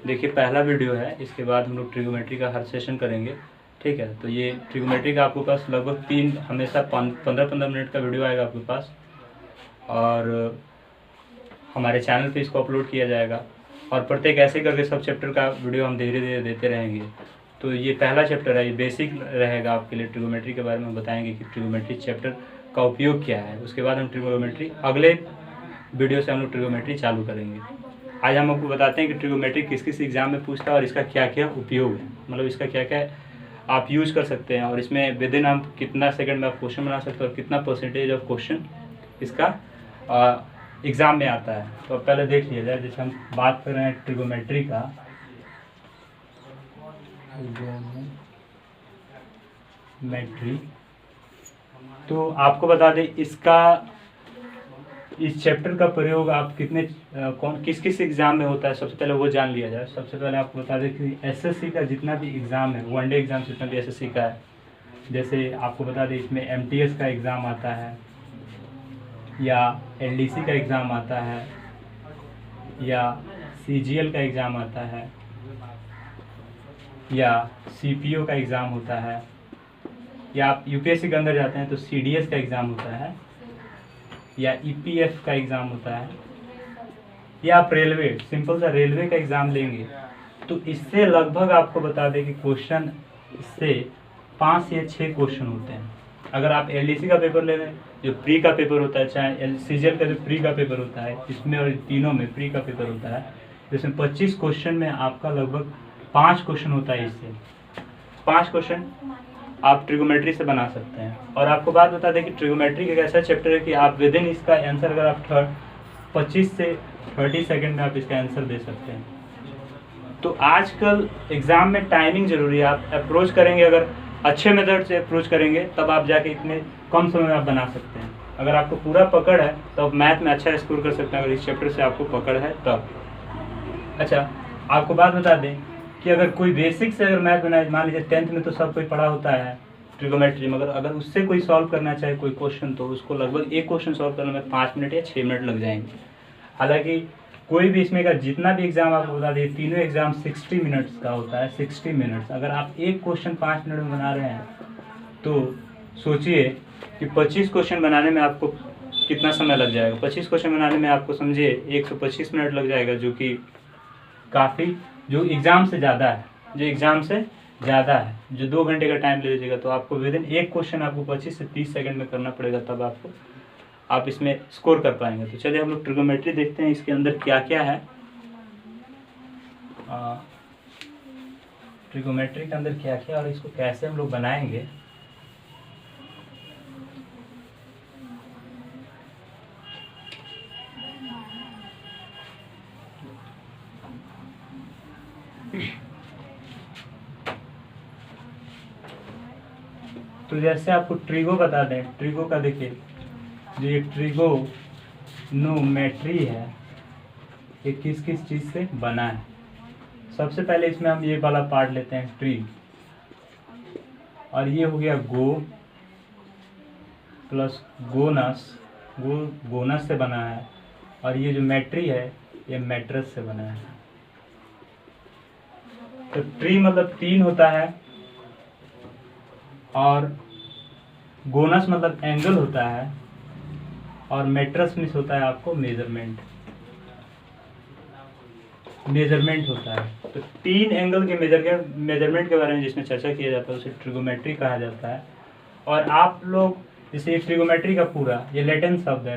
देखिए पहला वीडियो है, इसके बाद हम लोग ट्रिगोमेट्री का हर सेशन करेंगे, ठीक है। तो ये ट्रिगोमेट्री का आपके पास लगभग 3 हमेशा 15-15 मिनट का वीडियो आएगा आपके पास, और हमारे चैनल पे इसको अपलोड किया जाएगा, और प्रत्येक ऐसे करके सब चैप्टर का वीडियो हम धीरे धीरे देते रहेंगे। तो ये पहला चैप्टर है, ये बेसिक रहेगा आपके लिए। ट्रिगोमेट्री के बारे में बताएंगे कि ट्रिगोमेट्री चैप्टर का उपयोग क्या है। उसके बाद हम ट्रिगोमेट्री अगले वीडियो से हम लोग ट्रिगोमेट्री चालू करेंगे। आज हम आपको बताते हैं कि ट्रिगोमेट्री किस किस एग्ज़ाम में पूछता है और इसका क्या क्या उपयोग है, मतलब इसका क्या क्या आप यूज़ कर सकते हैं, और इसमें विद इन आप कितना सेकंड में आप क्वेश्चन बना सकते हैं और कितना परसेंटेज ऑफ क्वेश्चन इसका एग्ज़ाम में आता है। तो अब पहले देख लिया जाए, जैसे हम बात कर रहे हैं ट्रिगोमेट्री का, ट्रिगोमेट्री, तो आपको बता दें इसका इस चैप्टर का प्रयोग आप किस किस एग्ज़ाम में होता है, सबसे पहले वो जान लिया जाए। सबसे पहले आपको बता दें कि एसएससी का जितना भी एग्ज़ाम है, वनडे एग्ज़ाम जितना भी एसएससी का है, जैसे आपको बता दें इसमें एमटीएस का एग्ज़ाम आता है, या एलडीसी का एग्ज़ाम आता है, या सीजीएल का एग्ज़ाम आता है, या सीपीओ का एग्ज़ाम होता है, या आप यूपीएससी के अंदर जाते हैं तो सीडीएस का एग्ज़ाम होता है, या ईपीएफ का एग्ज़ाम होता है, या आप रेलवे सिंपल सा रेलवे का एग्ज़ाम लेंगे तो इससे लगभग आपको बता दें कि क्वेश्चन इससे 5 या 6 क्वेश्चन होते हैं। अगर आप एलडीसी का पेपर ले लें, जो प्री का पेपर होता है, चाहे सीजीएल का जो प्री का पेपर होता है, इसमें और तीनों में प्री का पेपर होता है, जिसमें 25 क्वेश्चन में आपका लगभग 5 क्वेश्चन होता है। इससे 5 क्वेश्चन आप ट्रिगोमेट्री से बना सकते हैं। और आपको बात बता दें कि ट्रिगोमेट्री एक ऐसा चैप्टर है कि आप विद इन इसका आंसर अगर आप 25 से 30 सेकंड में आप इसका आंसर दे सकते हैं। तो आजकल एग्ज़ाम में टाइमिंग ज़रूरी है। आप अप्रोच करेंगे, अगर अच्छे मेथड से अप्रोच करेंगे तब आप जाके इतने कम समय में आप बना सकते हैं। अगर आपको पूरा पकड़ है तो आप मैथ में अच्छा स्कोर कर सकते हैं, अगर इस चैप्टर से आपको पकड़ है तब। अच्छा, आपको बात बता दें कि अगर कोई बेसिक से अगर मैथ बनाए, मान लीजिए 10th में तो सब कोई पढ़ा होता है ट्रिगोमेट्री, मगर अगर उससे कोई सॉल्व करना चाहे कोई क्वेश्चन, तो उसको लगभग एक क्वेश्चन सॉल्व करने में 5 मिनट या 6 मिनट लग जाएंगे। हालांकि कोई भी इसमें का जितना भी एग्ज़ाम आपको बता दें, तीनों एग्ज़ाम 60 मिनट्स का होता है, 60 मिनट्स। अगर आप एक क्वेश्चन 5 मिनट में बना रहे हैं तो सोचिए कि 25 क्वेश्चन बनाने में आपको कितना समय लग जाएगा। 25 क्वेश्चन बनाने में आपको समझिए 125 मिनट लग जाएगा, जो कि काफ़ी, जो एग्ज़ाम से ज़्यादा है, जो 2 घंटे का टाइम ले लीजिएगा तो आपको विद इन एक क्वेश्चन आपको 25 से 30 सेकंड में करना पड़ेगा, तब आप इसमें स्कोर कर पाएंगे। तो चलिए हम लोग ट्रिगोमेट्री देखते हैं इसके अंदर क्या क्या है। ट्रिगोमेट्री के अंदर क्या क्या और इसको कैसे हम लोग बनाएंगे। तो जैसे आपको ट्रिगो बता दें, ट्रिगो का देखिए, जो ये ट्रिगोनोमेट्री है ये किस किस चीज़ से बना है। सबसे पहले इसमें हम ये वाला पार्ट लेते हैं, ट्री, और ये हो गया गो प्लस गोनस, गोनस से बना है, और ये जो मेट्री है ये मेट्रस से बना है। तो ट्री मतलब 3 होता है, और गोनस मतलब एंगल होता है, और मेट्रस मीन्स होता है आपको मेजरमेंट होता है। तो 3 एंगल के मेजरमेंट के बारे में जिसमें चर्चा किया जाता है उसे ट्रिगोमेट्री कहा जाता है। और आप लोग जैसे ट्रिगोमेट्री का पूरा ये लैटिन शब्द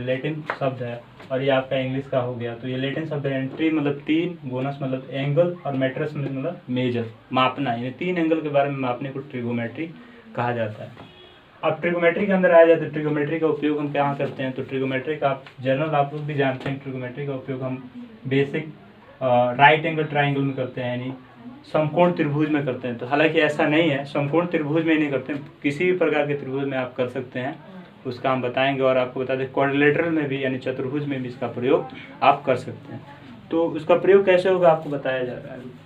है, और ये आपका इंग्लिश का हो गया। तो ये लैटिन शब्द है, ट्री मतलब 3, गोनस मतलब एंगल, और मेट्रस मतलब मेजर, मापना। यानी 3 एंगल के बारे में मापने को ट्रिगोमेट्री कहा जाता है। अब ट्रिगोमेट्री के अंदर आ जाए तो ट्रिगोमेट्री का उपयोग हम क्या करते हैं। तो ट्रिगोमेट्री का जनरल आप लोग भी जानते हैं, ट्रिगोमेट्री का उपयोग हम बेसिक राइट एंगल ट्राइंगल में करते हैं, यानी समकोण त्रिभुज में करते हैं। तो हालांकि ऐसा नहीं है, समकोण त्रिभुज में नहीं करते हैं, किसी भी प्रकार के त्रिभुज में आप कर सकते हैं, उसका हम बताएंगे। और आपको बता दें क्वाड्रिलेटरल में भी, यानी चतुर्भुज में भी इसका प्रयोग आप कर सकते हैं। तो उसका प्रयोग कैसे होगा आपको बताया जा रहा है।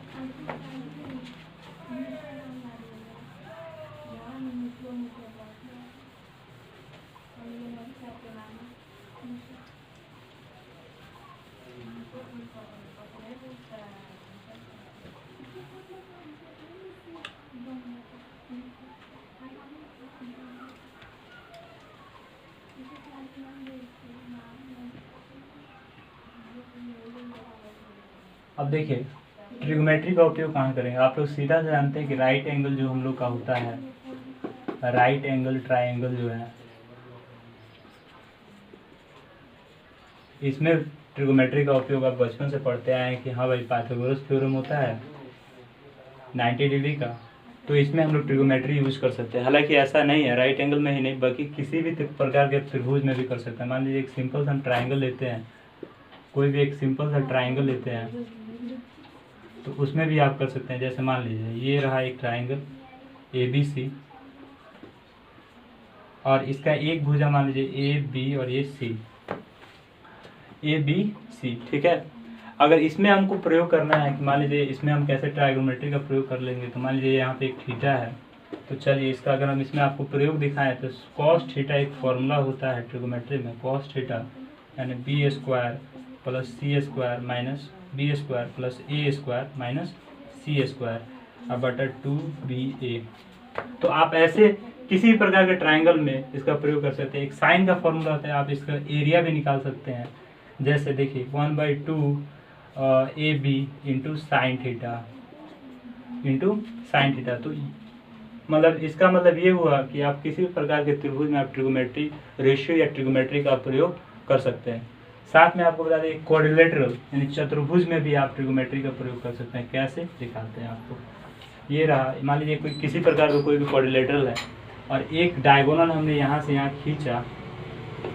अब देखिए ट्रिग्नोमेट्री का उपयोग कहाँ करेंगे। आप लोग सीधा से जानते हैं कि राइट एंगल जो हम लोग का होता है, राइट एंगल ट्राइंगल जो है, इसमें ट्रिग्नोमेट्री का उपयोग आप बचपन से पढ़ते आए हैं कि हाँ भाई पाइथागोरस थ्योरम होता है 90 डिग्री का, तो इसमें हम लोग ट्रिग्नोमेट्री यूज कर सकते हैं। हालांकि ऐसा नहीं है, राइट एंगल में ही नहीं बल्कि किसी भी प्रकार के त्रिभुज में भी कर सकते हैं। मान लीजिए एक सिंपल सा ट्राइंगल लेते हैं, कोई भी एक सिंपल सा ट्राइंगल लेते हैं तो उसमें भी आप कर सकते हैं। जैसे मान लीजिए ये रहा एक ट्राइंगल ABC और इसका एक भुजा मान लीजिए AB और ये C, ABC, ठीक है। अगर इसमें हमको प्रयोग करना है कि मान लीजिए इसमें हम कैसे ट्राइगोनोमेट्री का प्रयोग कर लेंगे, तो मान लीजिए यहाँ पे एक थीटा है, तो चलिए इसका अगर हम इसमें आपको प्रयोग दिखाएं तो कॉस थीटा एक फॉर्मूला होता है ट्रिग्नोमेट्री में, कॉस थीटा यानी B square plus C square minus B square plus A square minus C square बटा 2BA। तो आप ऐसे किसी प्रकार के ट्राइंगल में इसका प्रयोग कर सकते हैं। एक साइन का फॉर्मूला होता है, आप इसका एरिया भी निकाल सकते हैं। जैसे देखिए 1/2 AB इंटू साइन थीटा तो मतलब इसका मतलब ये हुआ कि आप किसी भी प्रकार के त्रिभुज में आप ट्रिग्नोमेट्री रेशियो या ट्रिग्नोमेट्री का प्रयोग कर सकते हैं। साथ में आपको बता दें क्वाड्रिलेटरल यानी चतुर्भुज में भी आप ट्रिग्नोमेट्री का प्रयोग कर सकते हैं। कैसे दिखाते हैं आपको। ये रहा, मान लीजिए कोई किसी प्रकार का कोई भी क्वाड्रिलेटरल है और एक डायगोनल हमने यहाँ से यहाँ खींचा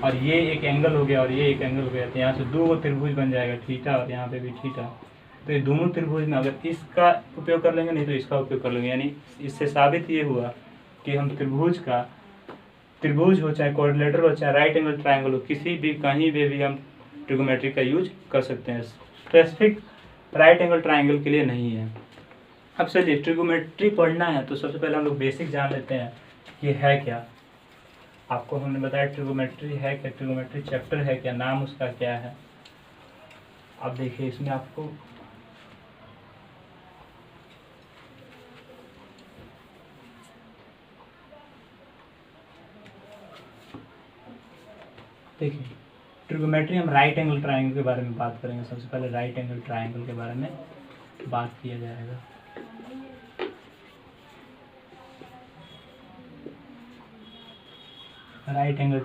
और ये एक एंगल हो गया और ये एक एंगल हो गया, तो यहाँ से दो त्रिभुज बन जाएगा, थीटा और यहाँ पे भी थीटा। तो ये दोनों त्रिभुज में अगर इसका उपयोग कर लेंगे नहीं तो इसका उपयोग कर लेंगे, यानी इससे साबित ये हुआ कि हम त्रिभुज हो चाहे क्वाड्रिलेटरल हो चाहे राइट एंगल ट्राइंगल हो, किसी भी कहीं भी हम ट्रिग्नोमेट्री का यूज कर सकते हैं। स्पेसिफिक राइट एंगल ट्राइंगल के लिए नहीं है। अब चलिए ट्रिग्नोमेट्री पढ़ना है तो सबसे पहले हम लोग बेसिक जान लेते हैं कि है क्या। आपको हमने बताया ट्रिग्नोमेट्री है क्या, ट्रिग्नोमेट्री चैप्टर है क्या, नाम उसका क्या है। अब देखिए इसमें आपको देखिए ट्रिग्नोमेट्री हम राइट एंगल ट्राइंगल के बारे में बात करेंगे। सबसे पहले राइट एंगल ट्राइंगल के बारे में बात किया जाएगा। राइट एंगल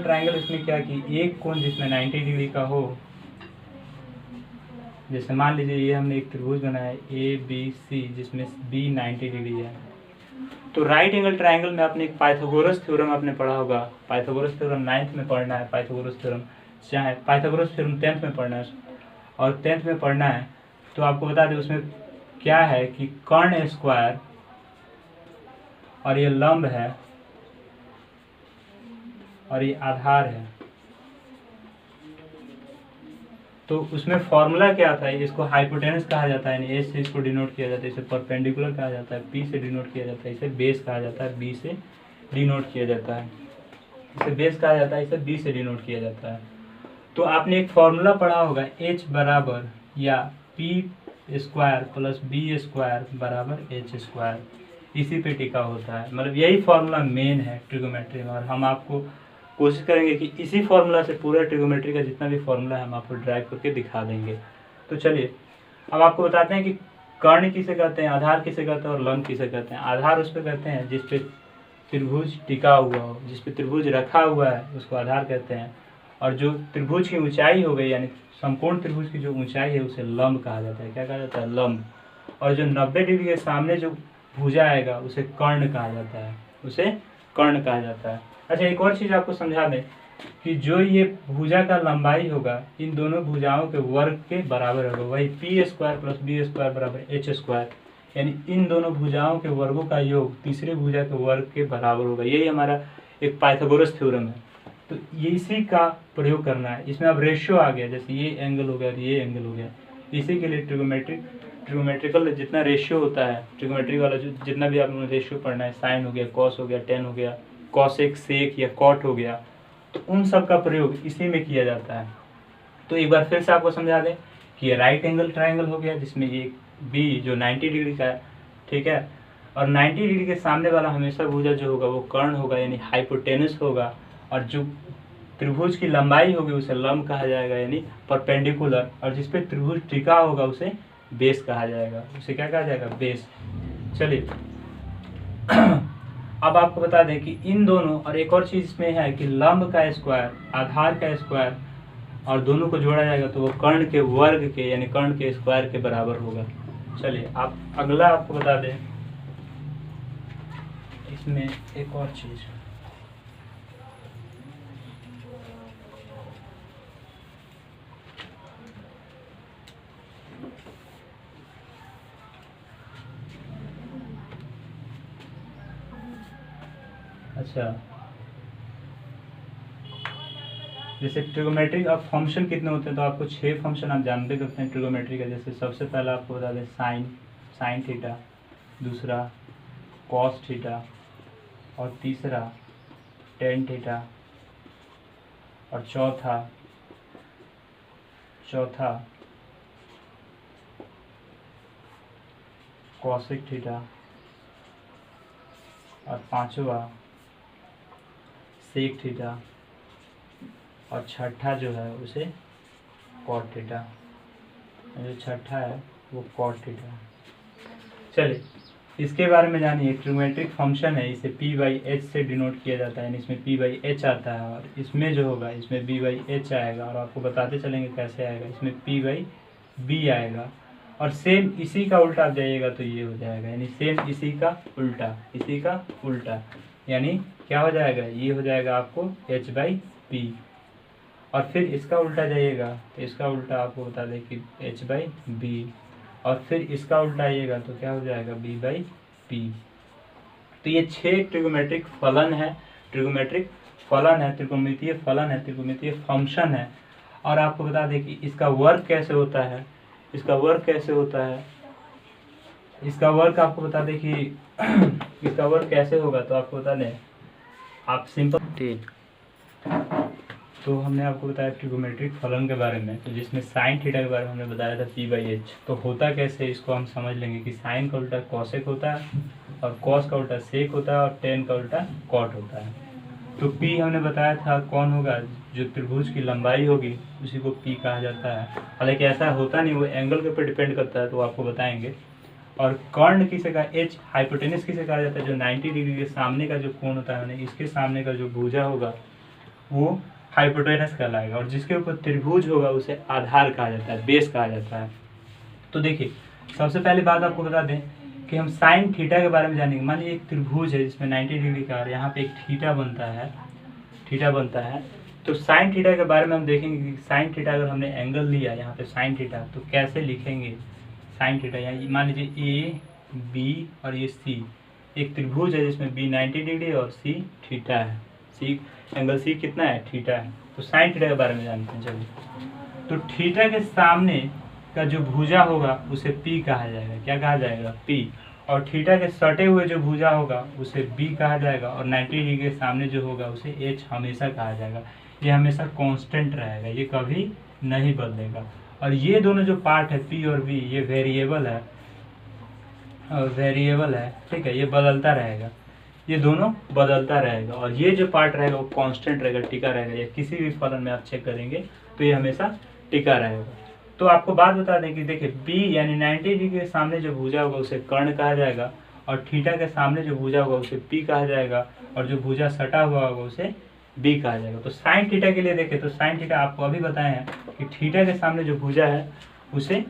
ट्राइंगल इसमें क्या कि एक कोण जिसमें 90 डिग्री का हो, जैसे मान लीजिए ये हमने एक त्रिभुज बनाया ABC जिसमें B 90 डिग्री है, तो राइट एंगल ट्राइंगल में आपने एक पाइथागोरस थ्योरम आपने पढ़ा होगा। पाइथागोरस थ्योरम 9th में पढ़ना है, पाइथागोरस थ्योरम चाहे पाइथागोरस थ्योरम 10th में पढ़ना है और 10th में पढ़ना है तो आपको बता दें उसमें क्या है कि कर्ण स्क्वायर और ये लंब है और ये आधार है, तो उसमें फॉर्मूला क्या था, इसको हाइपोटेनस कहा जाता है, यानी एस से इसको डिनोट किया जाता है, इसे परपेंडिकुलर कहा जाता है, पी से डिनोट किया जाता है, इसे बेस कहा जाता है, बी से डिनोट किया जाता है, इसे बेस कहा जाता है, इसे बी से डिनोट किया जाता है। तो आपने एक फॉर्मूला पढ़ा होगा H बराबर या P square plus B square बराबर एच स्क्वायर, इसी पे टिका होता है। मतलब यही फॉर्मूला मेन है ट्रिग्नोमेट्री में और हम आपको कोशिश करेंगे कि इसी फॉर्मूला से पूरा ट्रिग्नोमेट्री का जितना भी फॉर्मूला है हम आपको ड्राइव करके दिखा देंगे। तो चलिए अब आपको बताते हैं कि कर्ण किसे कहते हैं, आधार किसे कहते हैं और लंब किसे कहते हैं। आधार उस पर कहते हैं जिस पे त्रिभुज टिका हुआ हो, जिस पे त्रिभुज रखा हुआ है उसको आधार कहते हैं, और जो त्रिभुज की ऊंचाई हो गई यानी संपूर्ण त्रिभुज की जो ऊंचाई है उसे लंब कहा जाता है। क्या कहा जाता है, लंब। और जो 90 डिग्री के सामने जो भुजा आएगा उसे कर्ण कहा जाता है, उसे कर्ण कहा जाता है। अच्छा एक और चीज़ आपको समझा दें कि जो ये भुजा का लंबाई होगा इन दोनों भुजाओं के वर्ग के बराबर होगा, वही P square plus B square बराबर एच स्क्वायर, यानी इन दोनों भुजाओं के वर्गों का योग तीसरे भुजा के वर्ग के बराबर होगा। यही हमारा एक पाइथागोरस थ्योरम है। तो ये इसी का प्रयोग करना है। इसमें अब रेशियो आ गया, जैसे ये एंगल हो गया और ये एंगल हो गया, इसी के लिए ट्रिग्नोमेट्रिकल जितना रेशियो होता है, ट्रिग्नोमेट्री वाला जो जितना भी आपने रेशियो पढ़ना है, साइन हो गया, कॉस हो गया, टेन हो गया, कॉसेक सेक या कॉट हो गया, तो उन सब का प्रयोग इसी में किया जाता है। तो एक बार फिर से आपको समझा दें कि ये राइट एंगल ट्राइंगल हो गया जिसमें एक बी जो 90 डिग्री का है, ठीक है, और 90 डिग्री के सामने वाला हमेशा भुजा जो होगा वो कर्ण होगा यानी हाइपोटेनस होगा, और जो त्रिभुज की लंबाई होगी उसे लंब कहा जाएगा यानी परपेंडिकुलर, और जिस पे त्रिभुज टिका होगा उसे बेस कहा जाएगा। उसे क्या कहा जाएगा? बेस। चलिए अब आपको बता दें कि इन दोनों, और एक और चीज इसमें है कि लंब का स्क्वायर, आधार का स्क्वायर, और दोनों को जोड़ा जाएगा तो वो कर्ण के वर्ग के यानी कर्ण के स्क्वायर के बराबर होगा। चलिए आप अगला आपको बता दें इसमें एक और चीज, अच्छा जैसे ट्रिगोमेट्रिक अब फंक्शन कितने होते हैं, तो आपको 6 फंक्शन आप जानते करते हैं ट्रिगोमेट्री का। जैसे सबसे पहला आपको बता दें साइन थीटा, दूसरा कॉस थीटा, और तीसरा टेन थीटा, और चौथा कॉसेक थीटा, और पांचवा सेक थीटा, और छठा जो है उसे कॉट थीटा, जो छठा है वो कॉट थीटा। चलिए इसके बारे में जानिए। ट्रिगोमेट्रिक फंक्शन है, इसे p/h से डिनोट किया जाता है, यानी इसमें p/h आता है, और इसमें जो होगा इसमें b/h आएगा, और आपको बताते चलेंगे कैसे आएगा। इसमें p/b आएगा, और सेम इसी का उल्टा आप जाइएगा तो ये हो जाएगा, यानी सेम इसी का उल्टा, यानी क्या हो जाएगा? ये हो जाएगा आपको h/p, और फिर इसका उल्टा जाइएगा तो इसका उल्टा आपको बता दें कि h/b, और फिर इसका उल्टा आइएगा तो क्या हो जाएगा? b/p। तो ये 6 ट्रिगोमेट्रिक फलन है, त्रिकोणमितीय फंक्शन है। और आपको बता दें कि इसका वर्क कैसे होता है, इसका वर्क आपको बता दें कि इसका वर्क कैसे होगा, तो आपको बता दें आप सिंपल तो हमने आपको बताया ट्रिगोमेट्रिक फलन के बारे में, तो जिसमें साइन थीटा के बारे में हमने बताया था p/h। तो होता कैसे इसको हम समझ लेंगे कि साइन का उल्टा कॉसेक होता है, और कॉस का उल्टा सेक होता है, और टेन का उल्टा कॉट होता है। तो p हमने बताया था कौन होगा? जो त्रिभुज की लंबाई होगी उसी को p कहा जाता है। हालांकि ऐसा होता नहीं, वो एंगल के ऊपर डिपेंड करता है, तो आपको बताएंगे। और कर्ण किसे का h हाइपोटेनस किसे कहा जाता है? जो 90 डिग्री के सामने का जो कोण होता है, इसके सामने का जो भुजा होगा वो हाइपोटेनस कहलाएगा, और जिसके ऊपर त्रिभुज होगा उसे आधार कहा जाता है, बेस कहा जाता है। तो देखिए सबसे पहली बात आपको बता दें कि हम साइन थीटा के बारे में जानेंगे। मान लीजिए एक त्रिभुज है जिसमें 90 डिग्री का, और यहाँ पे एक थीटा बनता है। तो साइन थीटा के बारे में हम देखेंगे कि साइन थीटा अगर हमने एंगल लिया यहाँ पे साइन थीटा, तो कैसे लिखेंगे साइन थीटा। यहाँ मान लीजिए ए बी और ये सी, एक त्रिभुज है जिसमें बी 90 डिग्री और सी थीटा है, सी एंगल सी कितना है? थीटा है। तो साइन थीटा के बारे में जानते हैं। चलिए तो थीटा के सामने का जो भुजा होगा उसे p कहा जाएगा। क्या कहा जाएगा? p। और थीटा के सटे हुए जो भुजा होगा उसे b कहा जाएगा, और 90 डिग्री के सामने जो होगा उसे h हमेशा कहा जाएगा। ये हमेशा कांस्टेंट रहेगा, ये कभी नहीं बदलेगा। और ये दोनों जो पार्ट है p और b, ये वेरिएबल है, ठीक है, ये बदलता रहेगा, ये दोनों बदलता रहेगा, और ये जो पार्ट रहेगा वो कांस्टेंट रहेगा, टिका रहेगा। या किसी भी फलन में आप चेक करेंगे तो ये हमेशा टिका रहेगा। तो आपको बात बता दें कि देखिए b यानी 90 डिग्री के सामने जो भुजा होगा उसे कर्ण कहा जाएगा, और थीटा के सामने जो भुजा होगा उसे p कहा जाएगा, और जो भुजा सटा हुआ होगा उसे b कहा जाएगा। तो साइन थीटा के लिए देखें तो साइन थीटा आपको अभी बताए हैं कि थीटा के सामने जो भुजा है उसे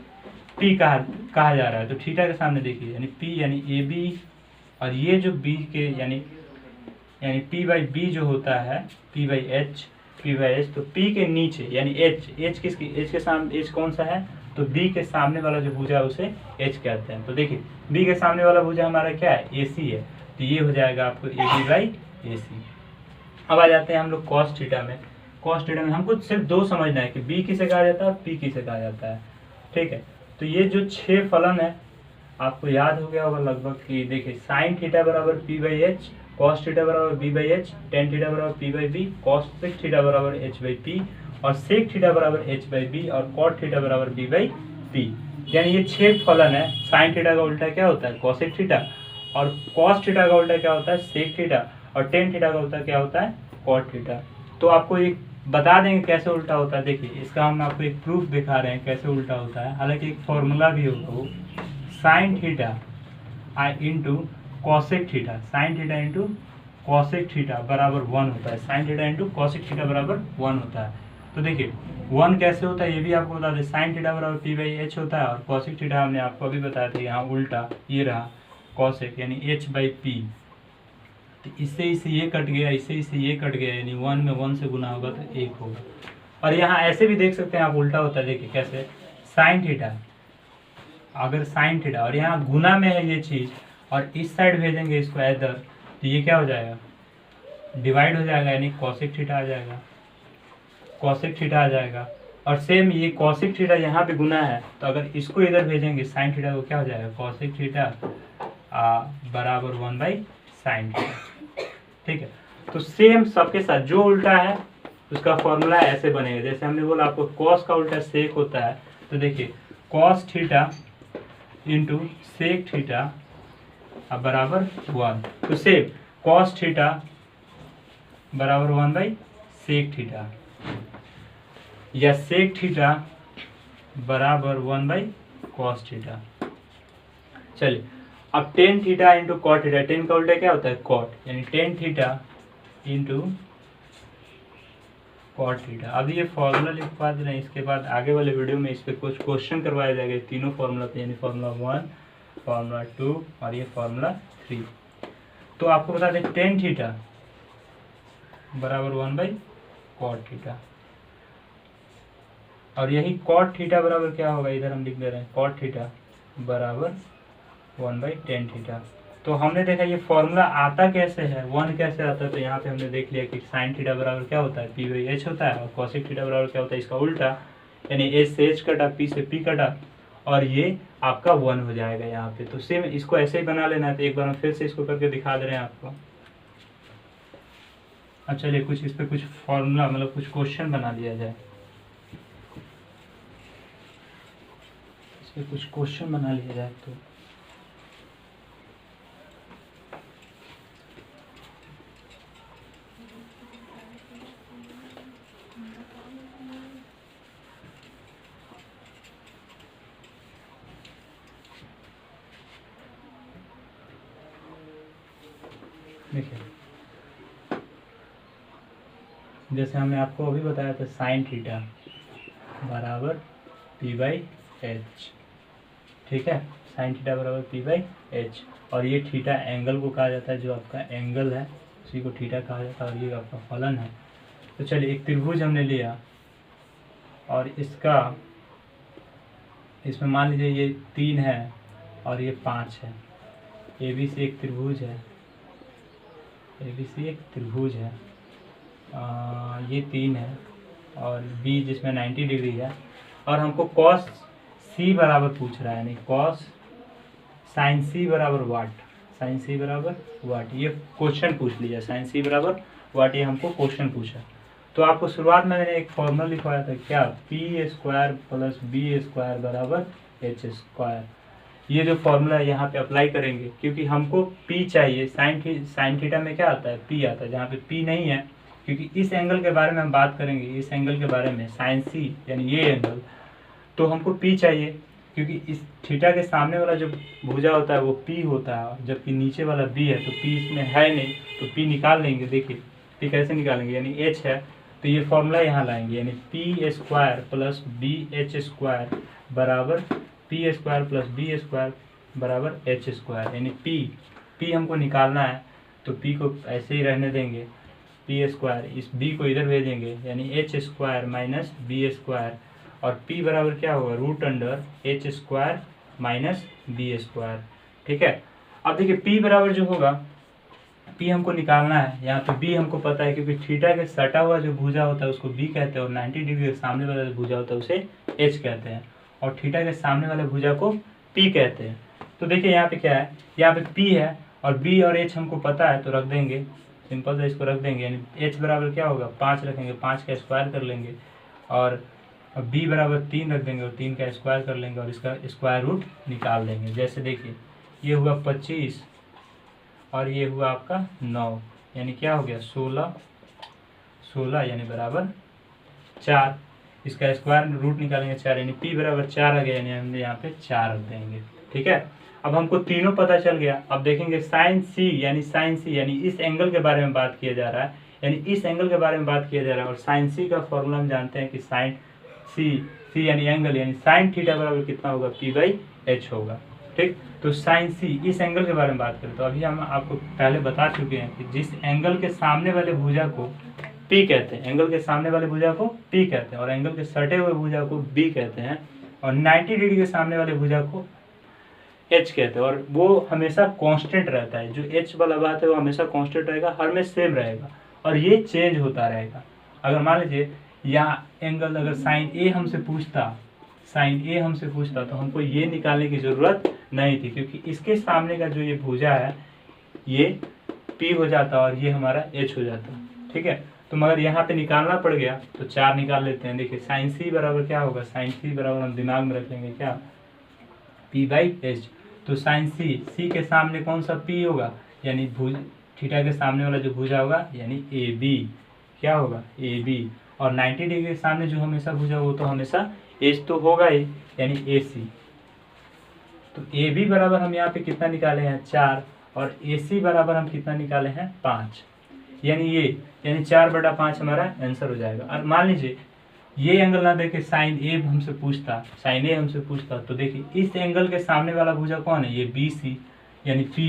p कहा जा रहा है। तो थीटा के सामने देखिए यानी p यानी AB, और ये जो b के यानी p/b जो होता है p/h, तो p के नीचे यानी h के सामने h कौन सा है? तो b के सामने वाला जो भुजा है उसे h कहते हैं। तो देखिए b के सामने वाला भुजा हमारा क्या है? AC है, तो ये हो जाएगा आपको AB/AC। अब आ जाते हैं हम लोग cos थीटा में। cos थीटा में हमको सिर्फ 2 समझना है कि b किसे कहा जाता है और p किसे कहा जाता है, ठीक है। तो ये जो 6 फलन है आपको याद हो गया होगा लगभग कि देखिए साइन थीटा बराबर p/h, cos थीटा बराबर b/h, टेन थीटा बराबर p/b, cosec थीटा बराबर h/p, और sec थीटा बराबर h/b, और cot थीटा बराबर b/p। यानी ये 6 फलन है। साइन थीटा का उल्टा क्या होता है? cosec थीटा, और कॉस थीटा का उल्टा क्या होता है सेक थीटा, और टेन थीटा का उल्टा क्या होता है कॉट थीटा। तो आपको एक बता देंगे कैसे उल्टा होता है। देखिए इसका हम आपको एक प्रूफ दिखा रहे हैं कैसे उल्टा होता है, हालांकि एक फॉर्मूला भी होगा वो sine theta into cosec theta, sine theta into cosec theta बराबर 1 होता है, sine theta into cosec theta बराबर 1 होता है। तो देखिए 1 कैसे होता है ये भी आपको बता दें, साइन थीटा बराबर पी बाई एच होता है, और कॉसेक थीटा हमने आपको अभी बताया था यहाँ उल्टा ये रहा कॉसेक यानी एच बाई पी। तो इससे इससे ये कट गया, इससे इससे ये कट गया, यानी 1 में 1 से गुना होगा तो 1 होगा। और यहाँ ऐसे भी देख सकते हैं आप उल्टा होता है, देखिए कैसे साइन थीटा, अगर साइन थीटा और यहाँ गुना में है ये चीज़ और इस साइड भेजेंगे इसको इधर, तो ये क्या हो जाएगा डिवाइड हो जाएगा, यानी कॉसेक थीटा आ जाएगा, कॉसेक थीटा आ जाएगा। और सेम ये कॉसेक थीटा यहाँ पे गुना है, तो अगर इसको इधर भेजेंगे साइन थीटा को क्या हो जाएगा कॉसेक थीटा बराबर 1 बाई साइन थीटा। ठीक है, तो सेम सबके साथ जो उल्टा है उसका फॉर्मूला ऐसे बनेगा। जैसे हमने बोला आपको कॉस का उल्टा सेक होता है, तो देखिए cos theta into sec theta बराबर 1, तो सेम कॉस थीटा बराबर 1 बाई सेक थीटा, या सेक थीटा बराबर 1 बाई कॉस थीटा। चलिए अब tan theta into cot theta, tan का उल्टा क्या होता है कॉट, यानी tan theta into cot theta. अब ये फॉर्मूला लिखवा दे रहे हैं, इसके बाद आगे वाले वीडियो में इस पर कुछ क्वेश्चन करवाया जाएगा तीनों फॉर्मूला पे, यानी फार्मूला 1, फार्मूला 2 और ये फार्मूला 3। तो आपको बता दें टेन थीटा बराबर 1 बाई कॉट थीटा, और यही कॉट थीटा बराबर क्या होगा, इधर हम लिख दे रहे हैं कॉट थीटा बराबर 1 बाई टेन थीटा। तो हमने देखा ये फॉर्मूला आता कैसे है, 1 कैसे आता है, तो यहाँ पे हमने देख लिया कि साइन थीटा बराबर क्या होता है पी बाई एच होता है, और कॉसेक थीटा बराबर क्या होता है इसका उल्टा, यानी एच से एच कटा, पी से पी कटा, और ये आपका 1 हो जाएगा यहाँ पे। तो सेम इसको ऐसे ही बना लेना है। तो एक बार हम फिर से इसको करके दिखा दे रहे हैं आपको। अच्छा चलिए कुछ इस पर कुछ फॉर्मूला मतलब कुछ क्वेश्चन बना लिया जाए, इस पर कुछ क्वेश्चन बना लिया जाए। तो देखिए जैसे हमने आपको अभी बताया था साइन थीटा बराबर पी बाई एच, ठीक है, साइन थीटा बराबर पी बाई एच, और ये थीटा एंगल को कहा जाता है, जो आपका एंगल है उसी को थीटा कहा जाता है, और ये आपका फलन है। तो चलिए एक त्रिभुज हमने लिया और इसमें मान लीजिए ये 3 है और ये 5 है, ए बी सी एक त्रिभुज है, ए बी सी एक त्रिभुज है, ये 3 है और बी जिसमें 90 डिग्री है, और हमको कॉस सी बराबर पूछ रहा है, यानी कॉस साइन सी बराबर वाट, साइन सी बराबर वाट, ये क्वेश्चन पूछ लिया, साइन सी बराबर वाट ये हमको क्वेश्चन पूछा। तो आपको शुरुआत में मैंने एक फॉर्मूला लिखवाया था क्या, P square plus B square बराबर एच स्क्वायर। ये जो फॉर्मूला यहाँ पे अप्लाई करेंगे, क्योंकि हमको पी चाहिए, साइन थीटा में क्या आता है पी आता है, जहाँ पे पी नहीं है, क्योंकि इस एंगल के बारे में हम बात करेंगे, इस एंगल के बारे में साइन सी यानी ये एंगल, तो हमको पी चाहिए, क्योंकि इस थीटा के सामने वाला जो भुजा होता है वो पी होता है, जबकि नीचे वाला बी है, तो पी इसमें है नहीं, तो पी निकाल लेंगे। देखिए पी कैसे निकालेंगे, यानी एच है तो ये फॉर्मूला यहाँ लाएंगे, यानी P square plus B H square बराबर P square plus B square बराबर एच स्क्वायर, यानी पी हमको निकालना है, तो पी को ऐसे ही रहने देंगे, पी स्क्वायर, इस बी को इधर भेजेंगे, यानी H square minus B square, और p बराबर क्या होगा root under H square minus B square. ठीक है, अब देखिए p बराबर जो होगा, p हमको निकालना है, यहाँ पे b हमको पता है, क्योंकि थीटा के सटा हुआ जो भुजा होता है उसको b कहते हैं, और 90 डिग्री के सामने वाला जो भुजा होता है उसे h कहते हैं, और थीटा के सामने वाले भुजा को p कहते हैं। तो देखिए यहाँ पे क्या है, यहाँ पे p है और b और h हमको पता है, तो रख देंगे, सिंपल सा इसको रख देंगे, यानी h बराबर क्या होगा 5 रखेंगे, 5 का स्क्वायर कर लेंगे, और b बराबर 3 रख देंगे और 3 का स्क्वायर कर लेंगे, और इसका स्क्वायर रूट निकाल देंगे। जैसे देखिए ये हुआ 25 और ये हुआ आपका 9, यानी क्या हो गया 16, 16 यानी बराबर 4। इसका स्क्वायर रूट निकालेंगे 4, यानी p बराबर 4 आ गया, यानी हम यहाँ पे 4 रख देंगे। ठीक है, अब हमको तीनों पता चल गया। अब देखेंगे साइन सी, यानी इस एंगल के बारे में बात किया जा रहा है, यानी इस एंगल के बारे में बात किया जा रहा है। और साइन सी का फॉर्मूला हम जानते हैं कि साइन सी यानी एंगल, यानी साइन थीटा बराबर कितना होगा, p/h होगा। ठीक, तो साइन सी इस एंगल के बारे में बात करें तो अभी हम आपको पहले बता चुके हैं कि जिस एंगल के सामने वाले भुजा को P कहते हैं, एंगल के सामने वाले भुजा को P कहते हैं, और एंगल के सटे हुए भुजा को B कहते हैं, और 90 डिग्री के सामने वाले भुजा को H कहते हैं। और वो हमेशा कांस्टेंट रहता है, जो H वाला बात है वो हमेशा कांस्टेंट रहेगा, हर में सेम रहेगा, और ये चेंज होता रहेगा। अगर मान लीजिए यहाँ एंगल अगर साइन ए हमसे पूछता तो हमको ये निकालने की ज़रूरत नहीं थी, क्योंकि इसके सामने का जो ये भुजा है ये P हो जाता और ये हमारा H हो जाता। ठीक है, तो मगर यहाँ पे निकालना पड़ गया तो 4 निकाल लेते हैं। देखिए साइन सी बराबर क्या होगा, साइन सी बराबर हम दिमाग में रख लेंगे क्या, p/h। तो साइन सी के सामने कौन सा p होगा, यानी भुज थीटा के सामने वाला जो भुजा होगा यानी AB, क्या होगा AB। और 90 डिग्री के सामने जो हमेशा भुजा वो तो हमेशा h तो होगा ही, यानी AC। तो AB बराबर हम यहाँ पे कितना निकाले हैं 4, और AC बराबर हम कितना निकाले हैं 5, यानी 4/5 हमारा आंसर हो जाएगा। और मान लीजिए ये एंगल ना देखे साइन ए हमसे पूछता तो देखिए इस एंगल के सामने वाला भुजा कौन है, ये BC, यानी P।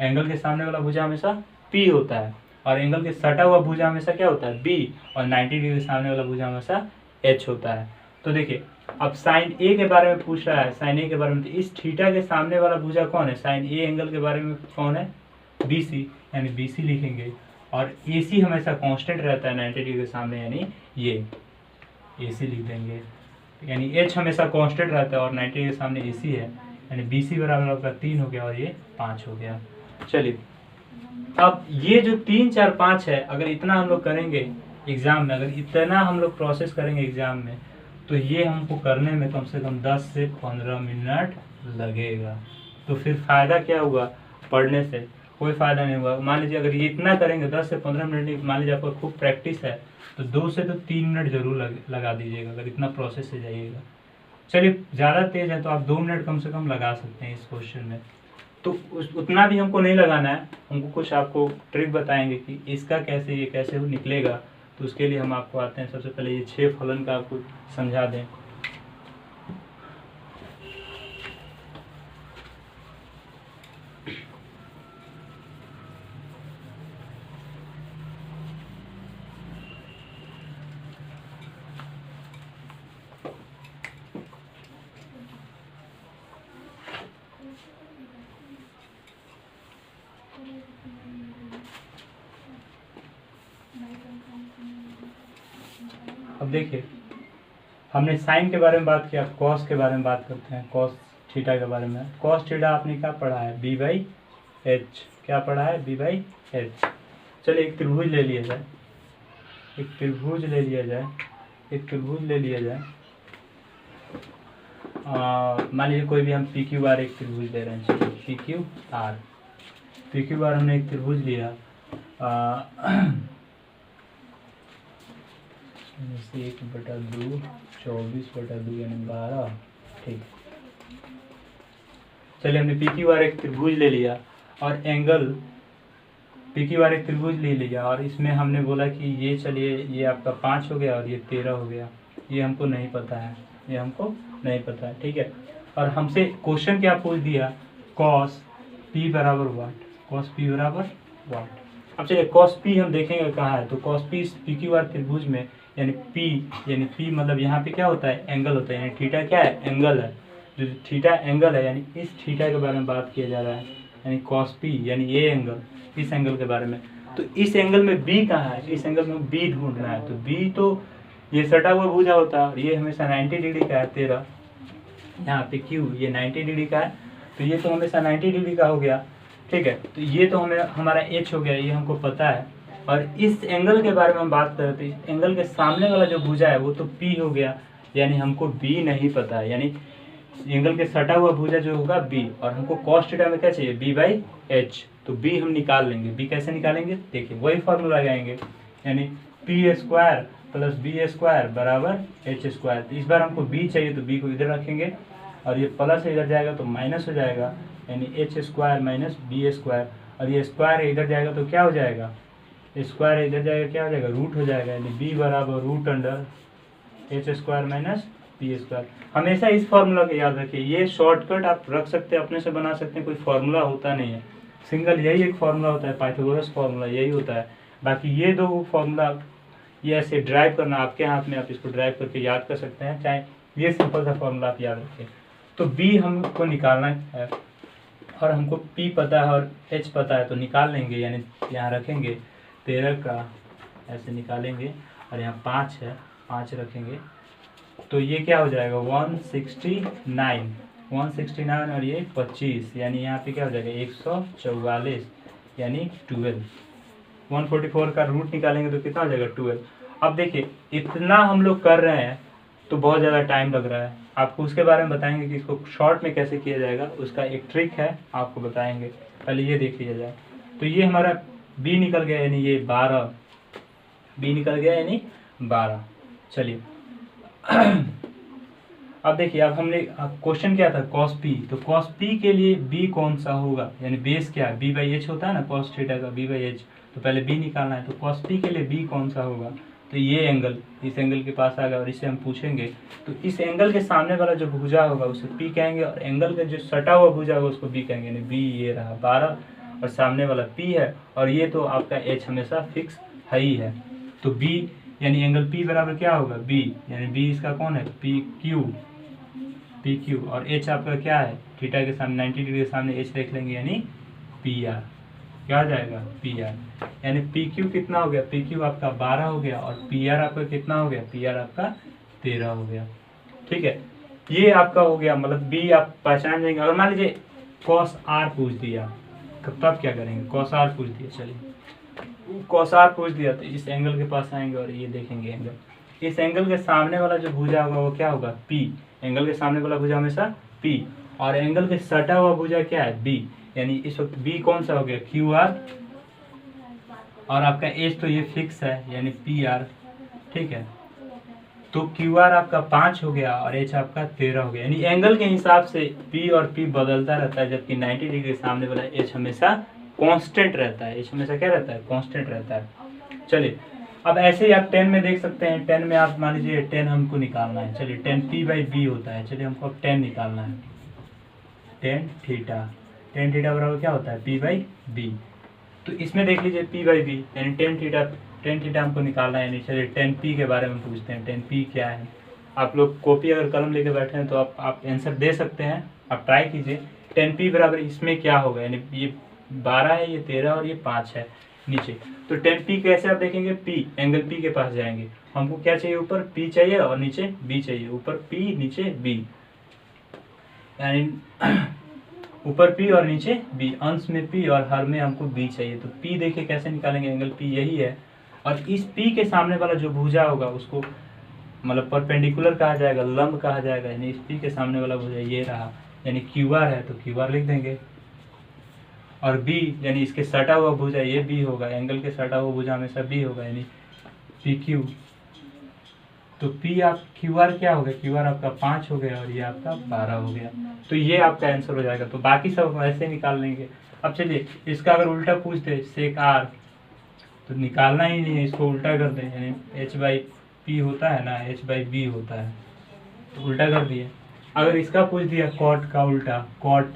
एंगल के सामने वाला भुजा हमेशा P होता है, और एंगल के सटा हुआ भुजा हमेशा क्या होता है B, और 90 डिग्री के सामने वाला भुजा हमेशा H होता है। तो देखिए अब साइन ए के बारे में पूछ रहा है, साइन ए के बारे में, तो इस थीटा के सामने वाला भुजा कौन है, साइन ए एंगल के बारे में कौन है, BC, यानी BC लिखेंगे। और AC हमेशा कांस्टेंट रहता है 90 डिग्री के सामने, यानी ये AC लिख देंगे, यानी H हमेशा कांस्टेंट रहता है और 90 डिग्री के सामने AC है, यानी BC बराबर आपका 3 हो गया और ये 5 हो गया। चलिए अब ये जो 3 4 5 है, अगर इतना हम लोग करेंगे एग्जाम में, अगर इतना हम लोग प्रोसेस करेंगे एग्जाम में, तो ये हमको करने में कम से कम 10 से 15 मिनट लगेगा। तो फिर फ़ायदा क्या हुआ, पढ़ने से कोई फ़ायदा नहीं हुआ। मान लीजिए अगर ये इतना करेंगे 10 से 15 मिनट, मान लीजिए आपका खूब प्रैक्टिस है तो 2 से 3 मिनट जरूर लगा दीजिएगा, अगर इतना प्रोसेस से जाइएगा। चलिए ज़्यादा तेज़ है तो आप 2 मिनट कम से कम लगा सकते हैं इस क्वेश्चन में। तो उतना भी हमको नहीं लगाना है, हमको कुछ आपको ट्रिक बताएंगे कि इसका ये कैसे निकलेगा। तो उसके लिए हम आपको आते हैं, सबसे पहले ये 6 फलन का आपको समझा दें। अब देखिए हमने साइन के बारे में बात किया, कॉस के बारे में बात करते हैं, कॉस थीटा के बारे में। कॉस थीटा आपने क्या पढ़ा है, b/h, क्या पढ़ा है, b/h। चलिए एक त्रिभुज ले लिया जाए, मान लीजिए कोई भी हम PQR एक त्रिभुज ले रहे हैं। चलिए PQR हमने एक त्रिभुज लिया, 1/2 24/2 यानी 12। ठीक, चलिए हमने PQR एक त्रिभुज ले लिया और एंगल PQR एक त्रिभुज ले लिया, और इसमें हमने बोला कि ये चलिए ये आपका 5 हो गया और ये 13 हो गया। ये हमको नहीं पता है, ठीक है। और हमसे क्वेश्चन क्या पूछ दिया, कॉस P बराबर वाट। अब चलिए कॉस P हम देखेंगे कहाँ है, तो कॉस P PQR त्रिभुज में, यानी P मतलब यहाँ पे क्या होता है, एंगल होता है, यानी थीटा क्या है, एंगल है। जो थीटा एंगल है, यानी इस थीटा के बारे में बात किया जा रहा है, यानी कॉस P, यानी ये एंगल, इस एंगल के बारे में। तो इस एंगल में B कहाँ है, इस एंगल में B ढूंढना है। तो B तो ये सटा हुआ भुजा होता है और ये हमेशा 90 डिग्री का है, 13 यहाँ पे Q ये 90 डिग्री का है, तो ये तो हमेशा 90 डिग्री का हो गया। ठीक है, तो ये तो हमें हमारा H हो गया, ये हमको पता है। और इस एंगल के बारे में हम बात करें तो इस एंगल के सामने वाला जो भुजा है वो तो P हो गया, यानी हमको B नहीं पता है, यानी एंगल के सटा हुआ भुजा जो होगा B, और हमको कॉस थीटा में क्या चाहिए, B/h। तो बी हम निकाल लेंगे। बी कैसे निकालेंगे, देखिए वही फॉर्मूला लगाएंगे, यानी P square plus B square बराबर एच स्क्वायर। तो इस बार हमको बी चाहिए तो बी को इधर रखेंगे और ये प्लस इधर जाएगा तो माइनस हो जाएगा, यानी H square minus B square. और ये स्क्वायर इधर जाएगा तो क्या हो जाएगा, स्क्वायर इधर जाएगा क्या हो जाएगा, रूट हो जाएगा, यानी बी बराबर root under H square minus B square. हमेशा इस फॉर्मूला को याद रखिए, ये शॉर्टकट आप रख सकते हैं, अपने से बना सकते हैं, कोई फॉर्मूला होता नहीं है, सिंगल यही एक फॉर्मूला होता है, पाइथागोरस फॉर्मूला यही होता है। बाकी ये दो फॉर्मूला ये ऐसे ड्राइव करना आपके हाथ में, आप इसको ड्राइव करके याद कर सकते हैं, चाहे ये सिंपल सा फॉर्मूला आप याद रखें। तो बी हमको निकालना है और हमको पी पता है और एच पता है, तो निकाल लेंगे, यानी यहाँ रखेंगे 13 का ऐसे निकालेंगे और यहाँ 5 है, 5 रखेंगे, तो ये क्या हो जाएगा 169 और ये 25, यानी यहाँ पे क्या हो जाएगा 144, यानी 12। 144 का रूट निकालेंगे तो कितना हो जाएगा 12। अब देखिए इतना हम लोग कर रहे हैं तो बहुत ज़्यादा टाइम लग रहा है, आपको उसके बारे में बताएंगे कि इसको शॉर्ट में कैसे किया जाएगा, उसका एक ट्रिक है आपको बताएंगे, पहले ये देख लिया जाए। तो ये हमारा बी निकल गया, यानी ये 12, बी निकल गया यानी 12। चलिए अब देखिए, अब हमने क्वेश्चन क्या था कॉस पी, तो कॉस पी के लिए बी कौन सा होगा, यानी बेस क्या है, बी बाई एच होता है ना कॉस थीटा का, बी बाई एच, तो पहले बी निकालना है। तो कॉस पी के लिए बी कौन सा होगा, तो ये एंगल इस एंगल के पास आ गया और इसे हम पूछेंगे, तो इस एंगल के सामने वाला जो भुजा होगा उसे पी कहेंगे और एंगल का जो सटा हुआ भुजा होगा उसको बी कहेंगे, यानी बी ये रहा 12 और सामने वाला पी है, और ये तो आपका एच हमेशा फिक्स है ही है। तो बी यानी एंगल पी बराबर क्या होगा बी, यानी बी इसका कौन है पी क्यू, और एच आपका क्या है थीटा के सामने 90 डिग्री के सामने एच देख लेंगे, यानी पी आर, क्या हो जाएगा पी आर, यानी पी क्यू कितना हो गया, पी क्यू आपका 12 हो गया और पी आर आपका कितना हो गया, पी आर आपका 13 हो गया। ठीक है, ये आपका हो गया, मतलब बी आप पहचान जाएंगे। अगर मान लीजिए कॉस आर पूछ दिया तब क्या करेंगे, कॉस आर पूछ दिया, चलिए कॉस आर पूछ दिया तो इस एंगल के पास आएंगे और ये देखेंगे एंगल, इस एंगल के सामने वाला जो भुजा होगा वो क्या होगा पी, एंगल के सामने वाला भुजा हमेशा पी, और एंगल के सटा हुआ भुजा क्या है बी, यानी इस वक्त बी कौन सा हो गया क्यू आर, और आपका एच तो ये फिक्स है यानी पी आर। ठीक है, तो क्यू आर आपका 5 हो गया और एच आपका 13 हो गया, यानी एंगल के हिसाब से पी और पी बदलता रहता है, जबकि 90 डिग्री के सामने वाला एच हमेशा कांस्टेंट रहता है, एच हमेशा क्या रहता है कांस्टेंट रहता है। चलिए अब ऐसे ही आप 10 में देख सकते हैं, 10 में आप मान लीजिए 10 हमको निकालना है, चलिए 10 पी बाई बी होता है, चलिए हमको अब 10 निकालना है, 10 थीटा बराबर क्या होता है पी बाई बी। तो इसमें देख लीजिए पी बाई बी यानी 10 थीटा हमको निकालना है, यानी चलिए 10 पी के बारे में पूछते हैं, 10 पी क्या है। आप लोग कॉपी अगर कलम लेके बैठे हैं तो आप आंसर दे सकते हैं, आप ट्राई कीजिए। 10 पी बराबर इसमें क्या होगा, यानी ये 12 है, ये 13 और ये 5 है नीचे, तो 10 पी कैसे आप देखेंगे, पी एंगल पी के पास जाएंगे, हमको क्या चाहिए ऊपर पी चाहिए और नीचे बी चाहिए, ऊपर पी नीचे बी, यानी ऊपर पी और नीचे बी, अंश में पी और हर में हमको बी चाहिए। तो पी देखिए कैसे निकालेंगे, एंगल पी यही है और इस पी के सामने वाला जो भुजा होगा उसको मतलब परपेंडिकुलर कहा जाएगा, लंब कहा जाएगा, यानी इस पी के सामने वाला भुजा ये रहा, यानी क्यू आर है तो क्यू आर लिख देंगे, और बी यानी इसके सटा हुआ भुजा ये बी होगा, एंगल के सटा हुआ भुजा हमेशा बी होगा, यानी पी क्यू। तो पी आप क्यू आर क्या हो गया, क्यू आर आपका 5 हो गया और ये आपका 12 हो गया, तो ये आपका आंसर हो जाएगा। तो बाकी सब ऐसे निकाल लेंगे। अब चलिए इसका अगर उल्टा पूछ दे सेक आर, तो निकालना ही नहीं है, इसको उल्टा कर दें, यानी एच बाई पी होता है ना, एच बाई बी होता है, तो उल्टा कर दिए। अगर इसका पूछ दिया कॉट का उल्टा, कॉट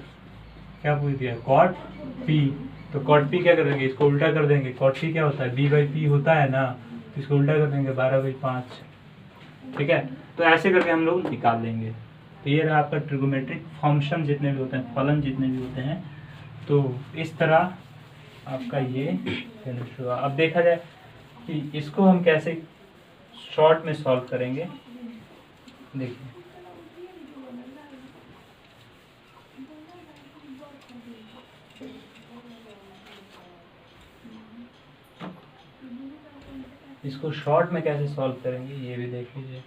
क्या पूछ दिया कॉट पी, तो कॉट पी क्या करेंगे, इसको उल्टा कर देंगे, कॉट पी क्या होता है बी बाई पी होता है ना, तो इसको उल्टा कर देंगे 12/5। ठीक है, तो ऐसे करके हम लोग निकाल लेंगे। तो ये रहा आपका ट्रिगोमेट्रिक फंक्शन जितने भी होते हैं, फलन जितने भी होते हैं, तो इस तरह आपका ये हुआ। अब देखा जाए कि इसको हम कैसे शॉर्ट में सॉल्व करेंगे। देखिए इसको शॉर्ट में कैसे सॉल्व करेंगे ये भी देख लीजिए।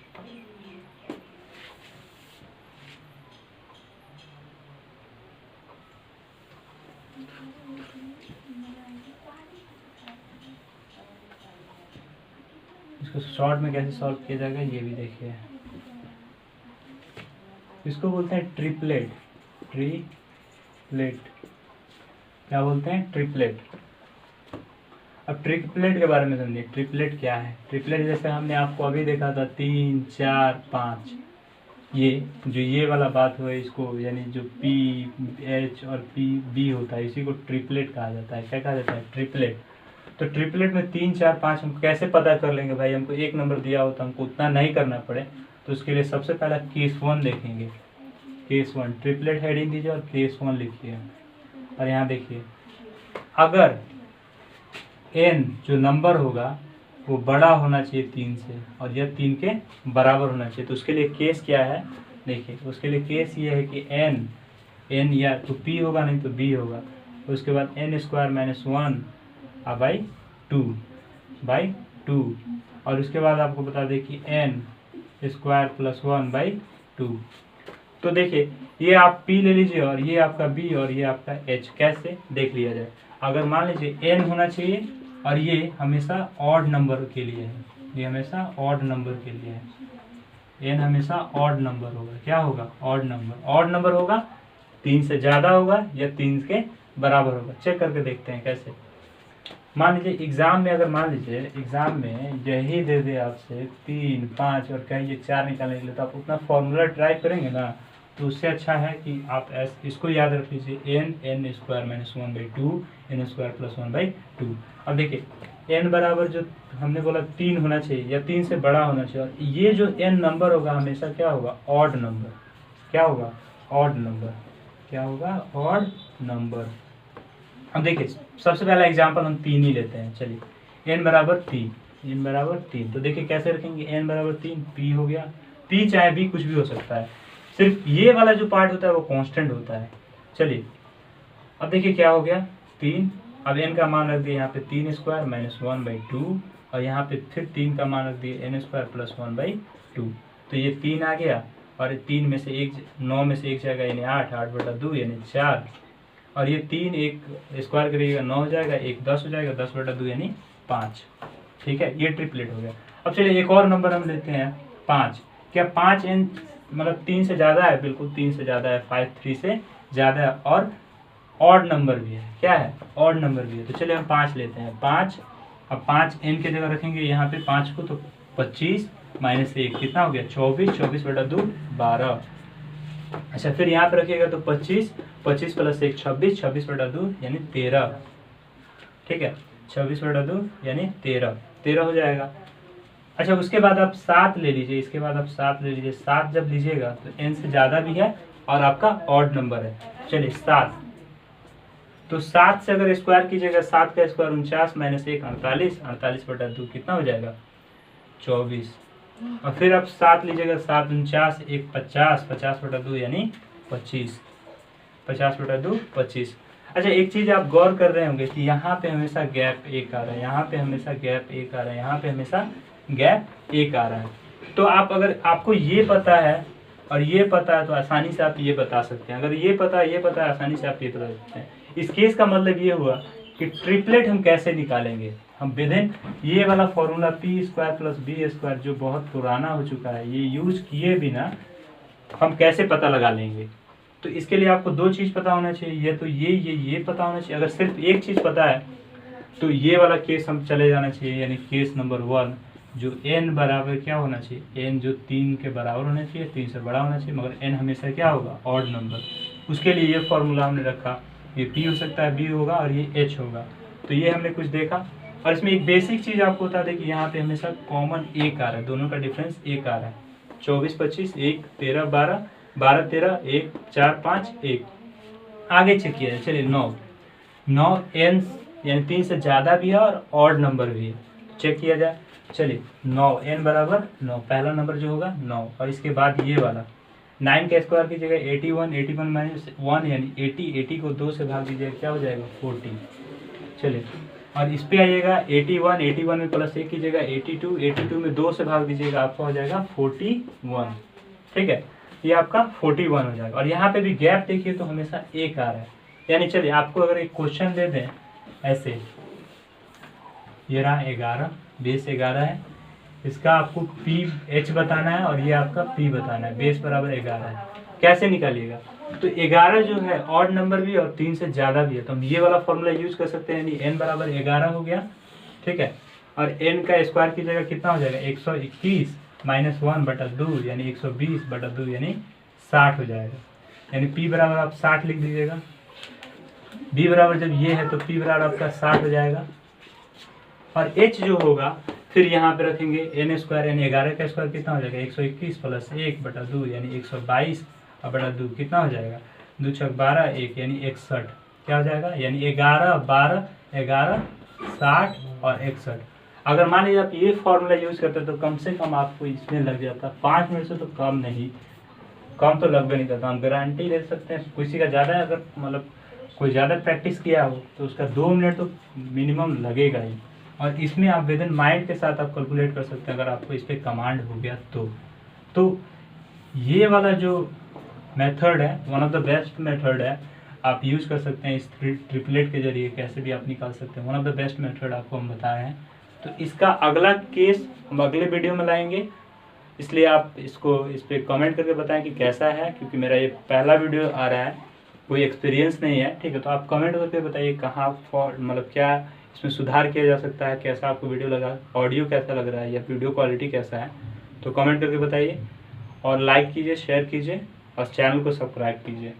इसको शॉर्ट में कैसे सॉल्व किया जाएगा ये भी देखिए। इसको बोलते हैं ट्रिपलेट। ट्रिपलेट क्या बोलते हैं? ट्रिपलेट। अब ट्रिपलेट के बारे में समझिए। ट्रिपलेट क्या है? ट्रिपलेट जैसे हमने आपको अभी देखा था 3 4 5, ये वाला बात हुआ इसको, यानी जो पी एच और पी बी होता है इसी को ट्रिपलेट कहा जाता है। क्या कहा जाता है? ट्रिपलेट। तो ट्रिपलेट में 3 4 5 हम कैसे पता कर लेंगे भाई? हमको एक नंबर दिया हो तो हमको उतना नहीं करना पड़े, तो उसके लिए सबसे पहला केस 1 देखेंगे। केस 1 ट्रिपलेट हेडिंग दीजिए और केस 1 लिखिए। और यहाँ देखिए, अगर n जो नंबर होगा वो बड़ा होना चाहिए 3 से और यह 3 के बराबर होना चाहिए, तो उसके लिए केस क्या है? देखिए, उसके लिए केस ये है कि n या तो p होगा नहीं तो b होगा। उसके बाद n स्क्वायर माइनस 1 बाई 2 और उसके बाद आपको बता दें कि n स्क्वायर प्लस 1 बाई 2। तो देखिए, ये आप p ले लीजिए और ये आपका b और ये आपका h। कैसे देख लिया जाए? अगर मान लीजिए n होना चाहिए और ये हमेशा ऑड नंबर के लिए है, ये हमेशा ऑड नंबर के लिए है। n हमेशा ऑड नंबर होगा। क्या होगा? Odd number. ऑड नंबर होगा 3 से ज़्यादा होगा या 3 के बराबर होगा। चेक करके देखते हैं कैसे। मान लीजिए एग्जाम में, अगर मान लीजिए एग्जाम में यही दे दे आपसे 3 5 और कहिए 4 निकालने के लिए, तो आप उतना फॉर्मूला ट्राई करेंगे ना, तो उससे अच्छा है कि आप इसको याद रख लीजिए, n square minus 1 by 2 n square plus 1 by 2। अब देखिए n बराबर जो हमने बोला 3 होना चाहिए या 3 से बड़ा होना चाहिए, और ये जो n नंबर होगा हमेशा क्या होगा? Odd number. क्या होगा? Odd number. क्या होगा? Odd number. अब देखिए, सबसे पहला एग्जाम्पल हम 3 ही लेते हैं। चलिए, n बराबर 3, तो देखिए कैसे रखेंगे? n बराबर 3, p हो गया। p चाहे b कुछ भी हो सकता है, सिर्फ ये वाला जो पार्ट होता है वो कांस्टेंट होता है। चलिए, अब देखिए क्या हो गया? 3। अब n का मान रख दिए यहाँ पे 3 स्क्वायर माइनस 1 बाई 2 और यहाँ पे फिर 3 का मान रख दिए n स्क्वायर प्लस 1 बाई 2। तो ये 3 आ गया और 3 में से 9 में से 1 जाएगा यानी 8 बटा 2 यानी 4, और ये 3 एक स्क्वायर करिएगा 9 हो जाएगा, 1 10 हो जाएगा, 10 बटा 2 यानी 5। ठीक है, ये ट्रिपलेट हो गया। अब चलिए एक और नंबर हम लेते हैं 5। क्या 5n मतलब 3 से ज़्यादा है? बिल्कुल 3 से ज़्यादा है। 5 3 से ज़्यादा है और ऑड नंबर भी है। क्या है? ऑड नंबर भी है। तो चलिए हम 5 लेते हैं। 5, अब 5 n की जगह रखेंगे यहाँ पे 5 को, तो 25 माइनस 1 कितना हो गया? 24 बटा 2 12। अच्छा, फिर यहाँ पे रखिएगा तो 25 प्लस 1 26 बटा 2 यानी 13। ठीक है, 26 बटा 2 यानी 13 हो जाएगा। अच्छा, उसके बाद आप 7 ले लीजिए। इसके बाद आप 7 ले लीजिए। 7 जब लीजिएगा तो n से ज़्यादा भी है और आपका ऑड नंबर है। चलिए 7, तो 7 से अगर स्क्वायर कीजिएगा, 7 का स्क्वायर 49 माइनस 1 48 बटा 2 कितना हो जाएगा? 24। और फिर आप 7 लीजिएगा, 7 49 1 50 बटा 2 यानी 25 बटा 2 25। अच्छा, एक चीज़ आप गौर कर रहे होंगे कि यहाँ पे हमेशा गैप 1 आ रहा है, यहाँ पे हमेशा गैप 1 आ रहा है, यहाँ पे हमेशा गैप 1 आ रहा है। तो आप, अगर आपको ये पता है और ये पता है तो आसानी से आप ये बता सकते हैं। अगर ये पता है आसानी से आप ये बता सकते हैं। इस केस का मतलब ये हुआ कि ट्रिपलेट हम कैसे निकालेंगे। हम विदिन ये वाला formula P square plus B square जो बहुत पुराना हो चुका है, ये यूज किए बिना हम कैसे पता लगा लेंगे। तो इसके लिए आपको 2 चीज़ पता होना चाहिए, ये तो ये पता होना चाहिए। अगर सिर्फ एक चीज़ पता है तो ये वाला केस हम चले जाना चाहिए, यानी केस नंबर 1 जो n बराबर क्या होना चाहिए? n जो 3 के बराबर होना चाहिए, 3 से बड़ा होना चाहिए, मगर n हमेशा क्या होगा? Odd number. उसके लिए ये फॉर्मूला हमने रखा, ये p हो सकता है, b होगा और ये h होगा। तो ये हमने कुछ देखा। और इसमें एक बेसिक चीज़ आपको बता दें कि यहाँ पे हमेशा कॉमन 1 आ रहा है, दोनों का डिफरेंस 1 आ रहा है। 24 25 1 13 12 12 13 1 4 5 1। आगे चेक किया जाए। चलिए 9 n यानी 3 से ज़्यादा भी है और ऑड नंबर भी है, चेक किया जाए। चलिए 9 n बराबर 9, पहला नंबर जो होगा 9, और इसके बाद ये वाला 9 का स्क्वायर की जगह 81 माइनस 1 यानी 80 को 2 से भाग दीजिएगा, क्या हो जाएगा? 40। चलिए, और इस पे आइएगा 81 में प्लस 1 की जगह 82 में 2 से भाग दीजिएगा, आपका हो जाएगा 41। ठीक है, ये आपका 41 हो जाएगा। और यहाँ पे भी गैप देखिए तो हमेशा 1 आ रहा है। यानी चलिए आपको अगर एक क्वेश्चन दे दें ऐसे, ये रहा 11 बेस 11 है, इसका आपको पी एच बताना है और ये आपका पी बताना है। बेस बराबर 11 है। कैसे निकालिएगा? तो 11 जो है ऑड नंबर भी और 3 से ज़्यादा भी है, तो हम ये वाला फॉर्मूला यूज कर सकते हैं, यानी n बराबर 11 हो गया, ठीक है। और n का स्क्वायर की जगह कितना हो जाएगा? 121 माइनस 1/2 यानी 120/2 यानी 60 हो जाएगा। यानी p बराबर आप 60 लिख दीजिएगा। b बराबर जब ये है तो p बराबर आपका 60 हो जाएगा। और h जो होगा फिर यहाँ पे रखेंगे n स्क्वायर यानी 11 का स्क्वायर कितना हो जाएगा? 121 प्लस 1/2 यानी 122/2 कितना हो जाएगा? 2 छक 12 1 यानी 61 क्या हो जाएगा? यानी 11 12 11 60 और 61। अगर मान लीजिए आप ये फॉर्मूला यूज करते तो कम से कम आपको इसमें लग जाता 5 मिनट से तो कम नहीं, कम तो लग भी नहीं जाता। हम गारंटी दे सकते हैं। किसी का ज़्यादा अगर मतलब कोई ज़्यादा प्रैक्टिस किया हो तो उसका 2 मिनट तो मिनिमम लगेगा ही। और इसमें आप विद इन माइंड के साथ आप कैलकुलेट कर सकते हैं अगर आपको इस पर कमांड हो गया तो ये वाला जो मेथड है one of the best method है, आप यूज कर सकते हैं। इस ट्रिपलेट के जरिए कैसे भी आप निकाल सकते हैं। One of the best method आपको हम बताए हैं। तो इसका अगला केस हम अगले वीडियो में लाएंगे, इसलिए आप इस पर कमेंट करके बताएं कि कैसा है, क्योंकि मेरा ये पहला वीडियो आ रहा है, कोई एक्सपीरियंस नहीं है, ठीक है। तो आप कमेंट करके बताइए कहाँ मतलब क्या इसमें सुधार किया जा सकता है, कैसा आपको वीडियो लगा, ऑडियो कैसा लग रहा है या वीडियो क्वालिटी कैसा है, तो कमेंट करके बताइए। और लाइक कीजिए, शेयर कीजिए और चैनल को सब्सक्राइब कीजिए।